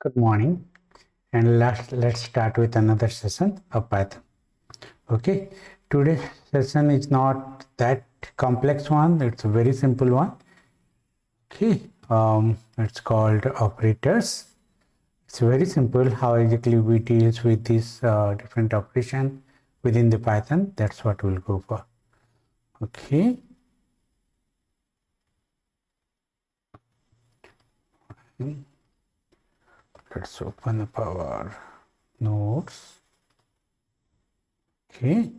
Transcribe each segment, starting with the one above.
Good morning, and let's start with another session of Python. Okay, today's session is not that complex one, it's a very simple one. Okay, it's called operators. It's very simple how exactly we deals with this different operation within the Python. That's what we'll go for. Okay. Let's open up our notes. Okay.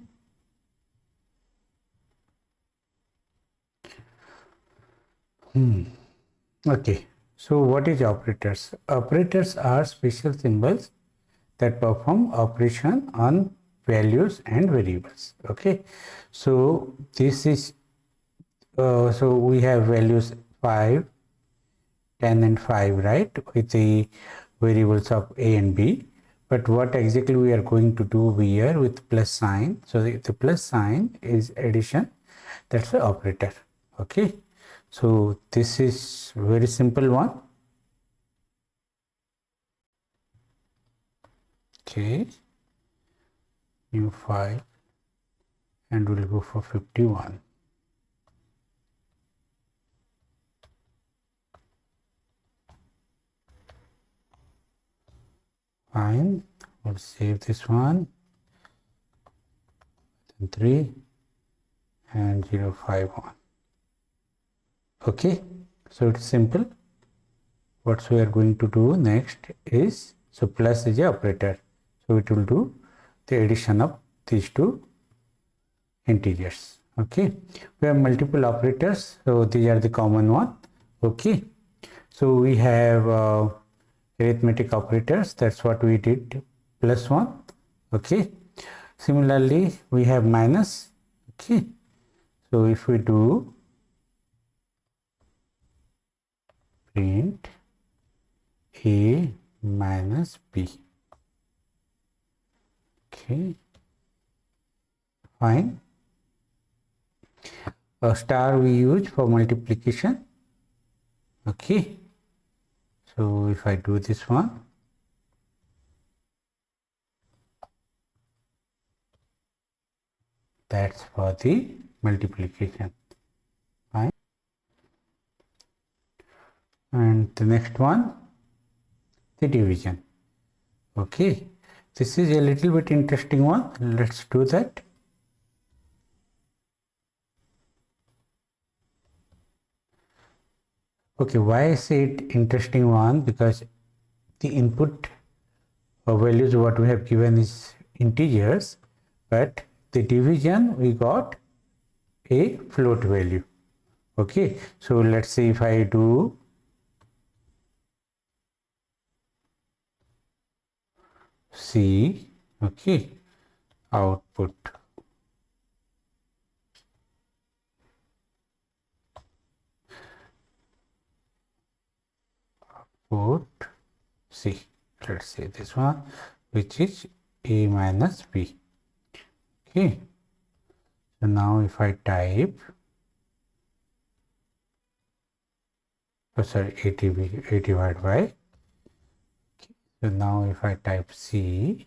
Okay. So what is operators? Operators are special symbols that perform operation on values and variables. Okay. So this is so we have values 5, 10 and 5, right, with the variables of a and b. But what exactly we are going to do here with plus sign? So the plus sign is addition. That's the operator. Okay. So this is very simple one. Okay. New file, and we'll go for 51. Fine. We'll save this one. 3 and 051. Okay. So it's simple. What we are going to do next is, so plus is a operator. So it will do the addition of these two integers. Okay. We have multiple operators. So these are the common one. Okay. So we have arithmetic operators. That's what we did. Plus 1. Okay. Similarly, we have minus. Okay. So if we do print a minus b. Okay. Fine. A star we use for multiplication. Okay. So if I do this one, that's for the multiplication. Fine. And the next one, the division. Okay. This is a little bit interesting one. Let's do that. Okay, why I say it interesting one? Because the input values what we have given is integers, but the division we got a float value. Okay, so let's see if I do C, okay, output. Output C. Let's say this one, which is a minus b. Okay. So now if I type, oh sorry, a divided by. Okay. So now if I type C,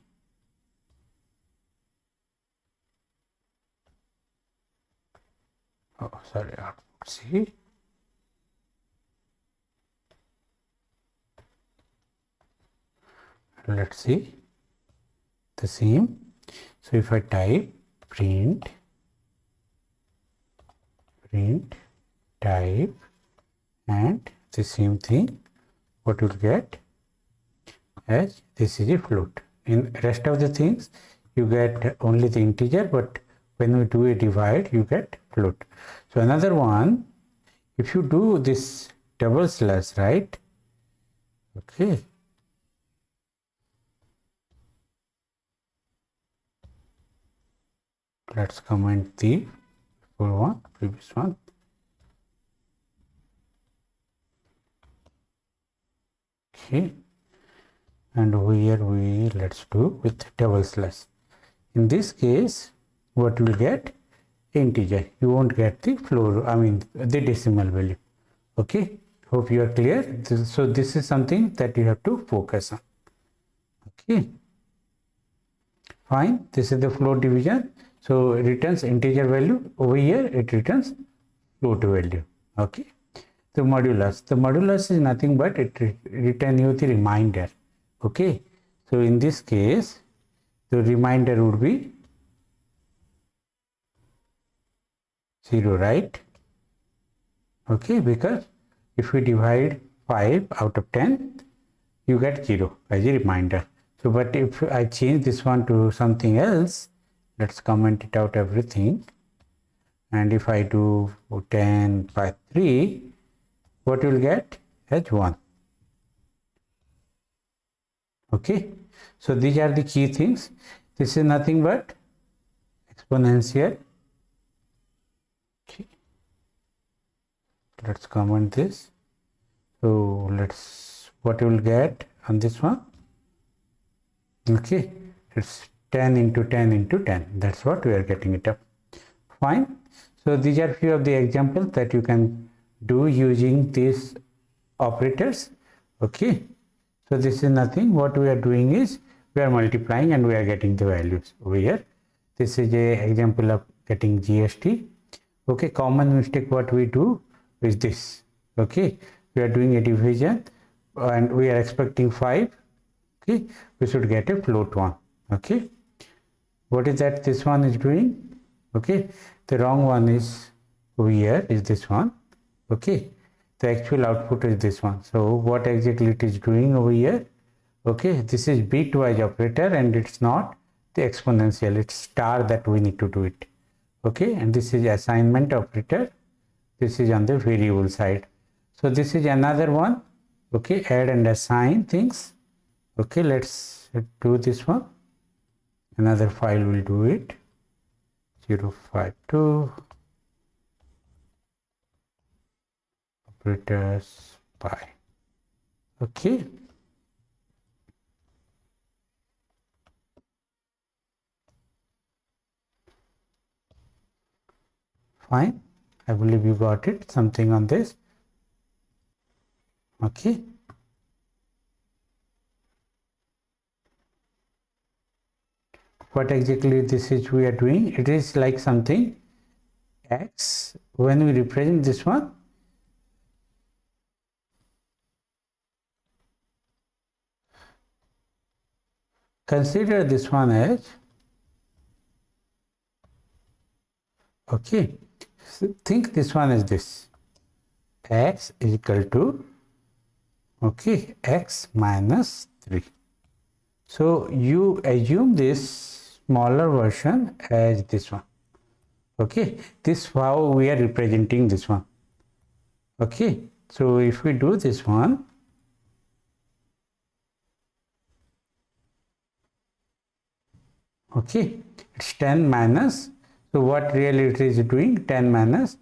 oh sorry, output C. Let's see the same. So if I type print type and the same thing, what you'll get as this is a float. In rest of the things you get only the integer, but when we do a divide you get float. So another one, if you do this double slash, right, okay, let's comment the previous one. Okay, and over here we let's do with double slash. In this case, what you will get? Integer. You won't get the floor, I mean the decimal value. Okay, Hope you are clear. So this is something that you have to focus on. Okay, fine. This is the float division. So it returns integer value. Over here it returns float value. Okay. The modulus. The modulus is nothing but it return you the reminder. Okay. So in this case, the reminder would be 0, right? Okay, because if we divide 5 out of 10, you get 0 as a reminder. So, but if I change this one to something else, let's comment it out everything. And if I do 10 by 3, what you will get as 1. Okay, so these are the key things. This is nothing but exponential. Okay, let's comment this. So let's, what you will get on this one. Okay, it's 10 into 10 into 10. That's what we are getting it up. Fine. So these are few of the examples that you can do using these operators. Okay, so this is nothing. What we are doing is we are multiplying and we are getting the values over here. This is a example of getting GST. Okay, common mistake what we do is this. Okay, we are doing a division and we are expecting 5. Okay, we should get a float one. Okay, what is that this one is doing? Okay, the wrong one is over here is this one. Okay, the actual output is this one. So what exactly it is doing over here? Okay, this is bitwise operator and it's not the exponential, it's star that we need to do it. Okay, and this is assignment operator. This is on the variable side. So this is another one. Okay, add and assign things. Okay, let's do this one. Another file will do it. 052 operators by. Okay, fine. I believe you got it. Something on this. Okay. What exactly this is we are doing? It is like something x. When we represent this one, consider this one as, okay, so think this one as this, x is equal to, okay, x minus 3. So you assume this smaller version as this one. Okay, this how we are representing this one. Okay, so if we do this one, okay, it's 10 minus, so what really it is doing, 10 minus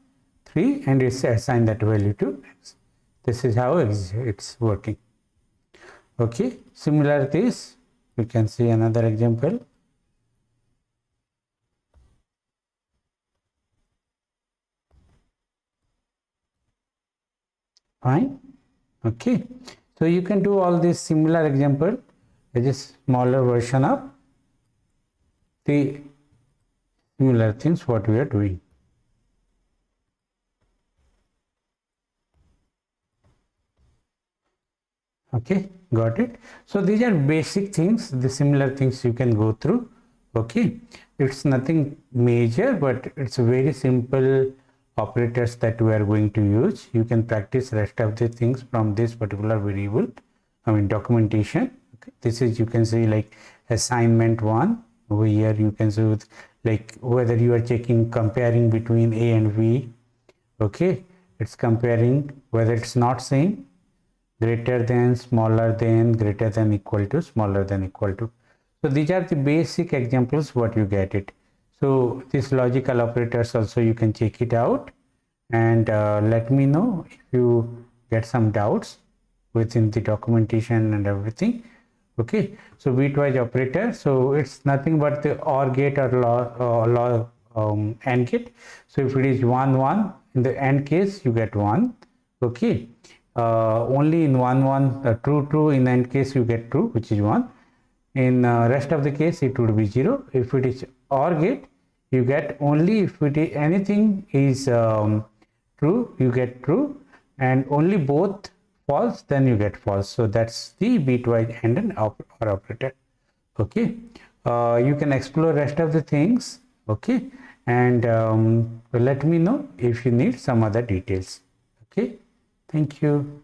3, and it's assigned that value to x. This is how it's working. Okay, similar this, we can see another example. Fine. Okay, so you can do all these similar example as a smaller version of the similar things what we are doing. Okay, got it. So these are basic things, the similar things you can go through. Okay, it's nothing major, but it's very simple operators that we are going to use. You can practice rest of the things from this particular variable, I mean documentation. Okay, this is, you can see like assignment 1 over here. You can see like whether you are checking comparing between A and V. Okay, it's comparing whether it's not same, greater than, smaller than, greater than, equal to, smaller than, equal to. So these are the basic examples what you get it. So these logical operators also you can check it out, and let me know if you get some doubts within the documentation and everything. Okay, so bitwise operator, so it's nothing but the OR gate or AND gate. So if it is 1 1, in the AND case you get 1. Okay, only in one true, in that case you get true, which is 1. In rest of the case it would be 0. If it is OR gate, you get only if it is anything is true, you get true, and only both false, then you get false. So that's the bitwise AND and OR operator. Okay, you can explore rest of the things. Okay, and let me know if you need some other details. Okay, thank you.